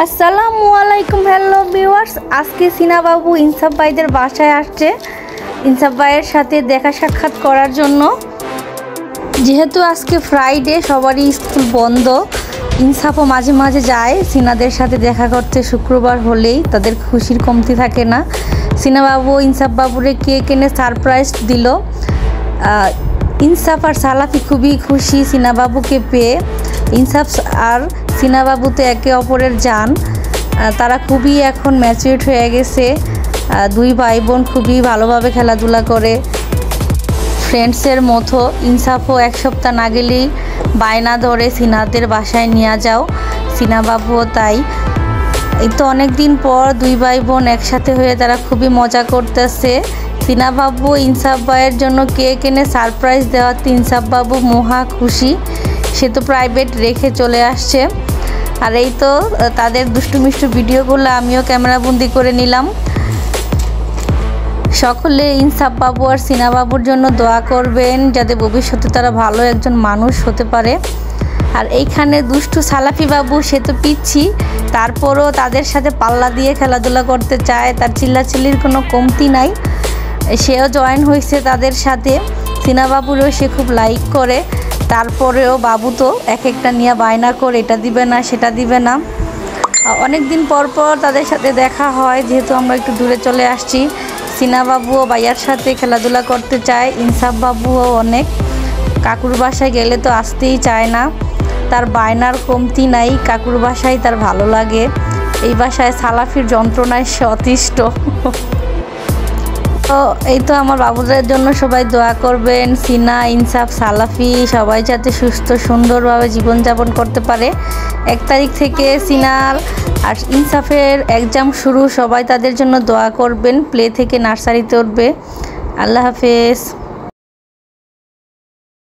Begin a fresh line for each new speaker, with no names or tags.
আসসালামু আলাইকুম, hello viewers. আজকে সিনা বাবু ইনসাফ ভাইদের বাসায় আসছে ইনসাফ ভাইয়ের সাথে দেখা সাক্ষাৎ করার জন্য। যেহেতু আজকে ফ্রাইডে, সবারই স্কুল বন্ধ, ইনসাফও মাঝে মাঝে যায় সিনাদের সাথে দেখা করতে। শুক্রবার হলেই তাদের খুশির কমতি থাকে না। সিনা বাবু ইনসাফ বাবুরে কেক এনে সারপ্রাইজ দিল। ইনসাফ আর সালাফি খুবই খুশি সিনা বাবুকে পেয়ে। ইনসাফ আর সিনা বাবু তো একে অপরের জান। তারা খুবই এখন ম্যাচিউরড হয়ে গেছে। দুই ভাই বোন খুবই ভালোভাবে খেলাধুলা করে, ফ্রেন্ডসের মতো। ইনসাফও এক সপ্তাহ না গেলেই বায়না ধরে সিনাদের বাসায় নিয়ে যাও। সিনা বাবুও তাই। এই তো অনেক দিন পর দুই ভাই বোন একসাথে হয়ে তারা খুবই মজা করতেছে। সিনা বাবু ইনসাফ ভাইয়ের জন্য কেক এনে সারপ্রাইজ দেওয়াতে ইনসাফ বাবু মহা খুশি। সে তো প্রাইভেট রেখে চলে আসছে। আর এই তো তাদের দুষ্টু মিষ্টু ভিডিওগুলো আমিও ক্যামেরাবন্দি করে নিলাম। সকলে ইনসাফ বাবু আর সিনা বাবুর জন্য দোয়া করবেন, যাতে ভবিষ্যতে তারা ভালো একজন মানুষ হতে পারে। আর এইখানে দুষ্টু সালাফি বাবু, সে তো পিচ্ছি, তারপরও তাদের সাথে পাল্লা দিয়ে খেলাধুলা করতে চায়। তার চিল্লাচিল্লির কোনো কমতি নাই। সেও জয়েন হয়েছে তাদের সাথে। সিনা বাবুরও সে খুব লাইক করে। তারপরেও বাবু তো এক একটা নিয়ে বায়না করে, এটা দিবে না সেটা দিবে না। অনেক দিন পর পর তাদের সাথে দেখা হয়, যেহেতু আমরা একটু দূরে চলে আসছি। সিনা বাবুও ভাইয়ার সাথে খেলাধুলা করতে চায়। ইনসাফ বাবুও অনেক। কাকুর বাসায় গেলে তো আসতেই চায় না। তার বায়নার কমতি নাই। কাকুর বাসায় তার ভালো লাগে। এই বাসায় সালাফির যন্ত্রণায় সে অতিষ্ঠ। তো এই তো আমার বাবুদের জন্য সবাই দোয়া করবেন। সিনা, ইনসাফ, সালাফি সবাই যাতে সুস্থ সুন্দরভাবে জীবনযাপন করতে পারে। 1 তারিখ থেকে সিনার আর ইনসাফের এক্সাম শুরু। সবাই তাদের জন্য দোয়া করবেন। প্লে থেকে নার্সারিতে উঠবে। আল্লাহ হাফেজ।